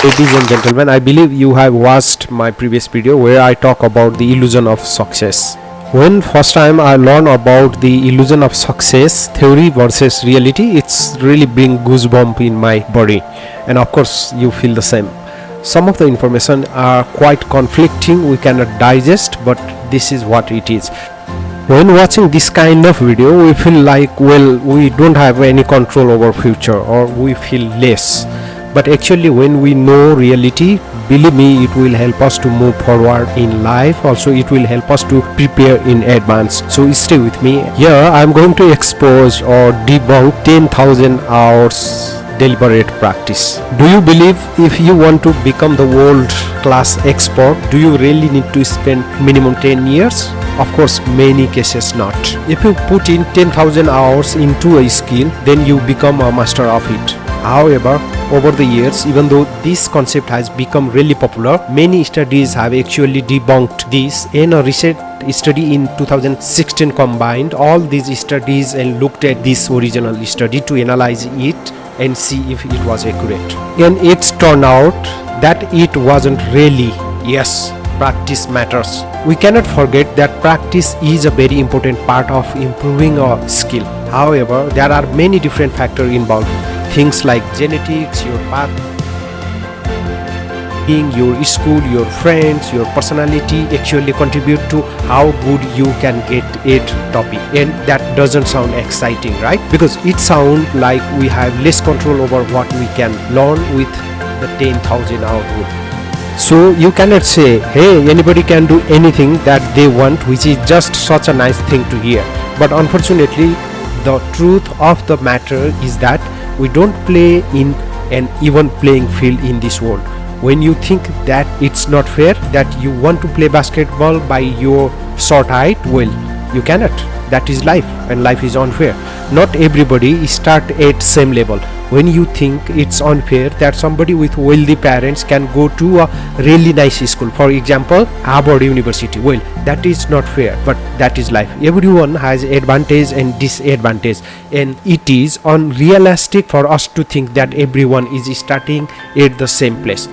Ladies and gentlemen, I believe you have watched my previous video where I talk about the illusion of success. When first time I learned about the illusion of success, theory versus reality, it's really bring goosebump in my body, and of course you feel the same. Some of the information are quite conflicting, we cannot digest, but this is what it is. When watching this kind of video, we feel like, well, we don't have any control over future, or we feel less. But actually, when we know reality, believe me, it will help us to move forward in life. Also, it will help us to prepare in advance. So stay with me. Here I'm going to expose or debunk 10,000 hours deliberate practice. Do you believe if you want to become the world class expert, do you really need to spend minimum 10 years? Of course, many cases not. If you put in 10,000 hours into a skill, then you become a master of it. However, over the years, even though this concept has become really popular, many studies have actually debunked this. In a recent study in 2016 combined all these studies and looked at this original study to analyze it and see if it was accurate. And it's turned out that it wasn't really. Yes, practice matters. We cannot forget that practice is a very important part of improving a skill. However, there are many different factors involved. Things like genetics, your path, your school, your friends, your personality actually contribute to how good you can get it topic. And that doesn't sound exciting, right? Because it sounds like we have less control over what we can learn with the 10,000 hour rule. So you cannot say, hey, anybody can do anything that they want, which is just such a nice thing to hear. But unfortunately, the truth of the matter is that we don't play in an even playing field in this world. When you think that it's not fair, that you want to play basketball by your short height, well, you cannot. That is life, and life is unfair. Not everybody start at same level. When you think it's unfair that somebody with wealthy parents can go to a really nice school, for example Harvard University, well, that is not fair, but that is life. Everyone has advantage and disadvantage, and it is unrealistic for us to think that everyone is starting at the same place.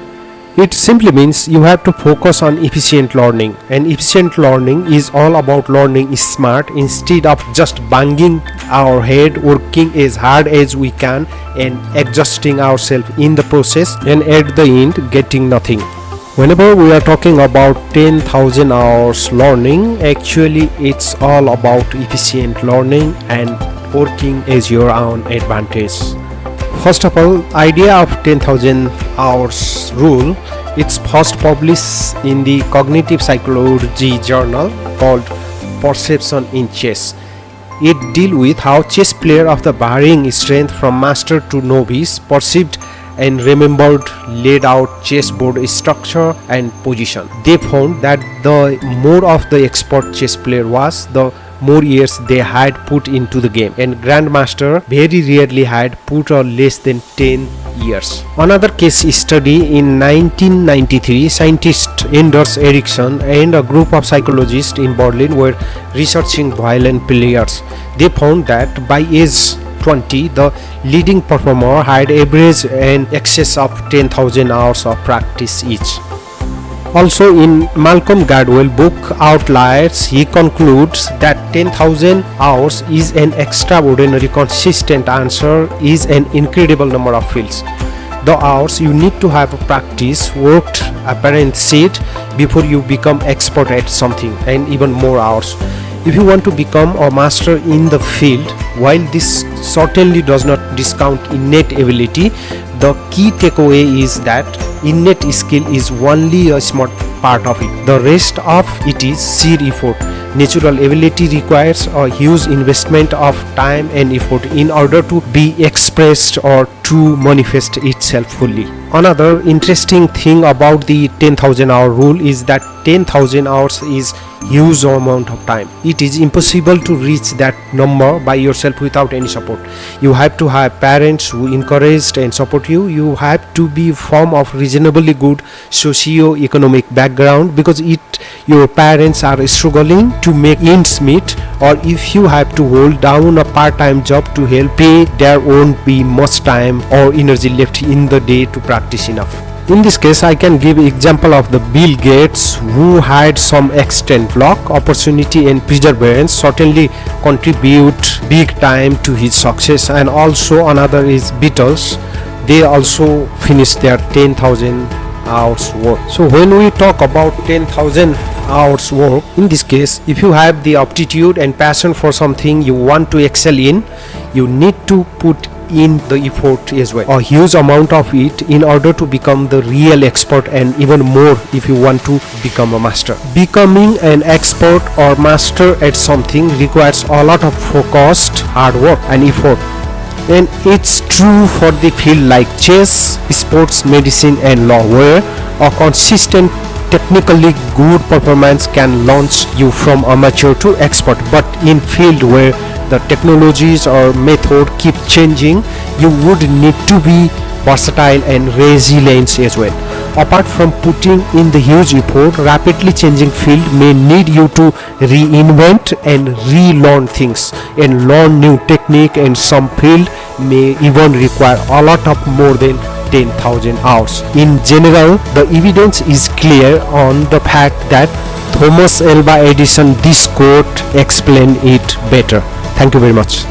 It simply means you have to focus on efficient learning, and efficient learning is all about learning smart instead of just banging our head, working as hard as we can and adjusting ourselves in the process, and at the end getting nothing. Whenever we are talking about 10,000 hours learning, actually it's all about efficient learning and working as your own advantage. First of all, idea of 10,000 hours rule, it's first published in the Cognitive Psychology journal called Perception in Chess. It deals with how chess player of the varying strength from master to novice perceived and remembered laid out chessboard structure and position. They found that the more of the expert chess player was, the more years they had put into the game, and grandmaster very rarely had put on less than 10 years. Another case study in 1993, scientist Anders Ericsson and a group of psychologists in Berlin were researching violin players. They found that by age 20, the leading performer had average and excess of 10,000 hours of practice each. Also, in Malcolm Gladwell book Outliers, he concludes that 10,000 hours is an extraordinary consistent answer is an incredible number of fields. The hours you need to have practice, worked, apprenticed before you become expert at something, and even more hours. If you want to become a master in the field, while this certainly does not discount innate ability, the key takeaway is that innate skill is only a small part of it. The rest of it is sheer effort. Natural ability requires a huge investment of time and effort in order to be expressed or to manifest itself fully. Another interesting thing about the 10,000 hour rule is that 10,000 hours is huge amount of time. It is impossible to reach that number by yourself without any support. You have to have parents who encourage and support you. You have to be from of reasonably good socio-economic background, because your parents are struggling to make ends meet, or if you have to hold down a part-time job to help pay, there won't be much time or energy left in the day to practice enough. In this case, I can give example of the Bill Gates, who had some extent luck, opportunity and perseverance certainly contribute big time to his success. And also another is Beatles. They also finished their 10,000 hours work. So when we talk about 10,000 hours work, in this case, if you have the aptitude and passion for something you want to excel in, you need to put in the effort as well, a huge amount of it, in order to become the real expert, and even more if you want to become a master. Becoming an expert or master at something requires a lot of focused hard work and effort, and it's true for the field like chess, sports medicine and law, where a consistent technically good performance can launch you from amateur to expert. But in field where the technologies or method keep changing, you would need to be versatile and resilient as well. Apart from putting in the huge effort, rapidly changing field may need you to reinvent and relearn things and learn new technique, and some field may even require a lot of more than 10,000 hours. In general, the evidence is clear on the fact that Thomas Alva Edison, this quote explained it better. Thank you very much.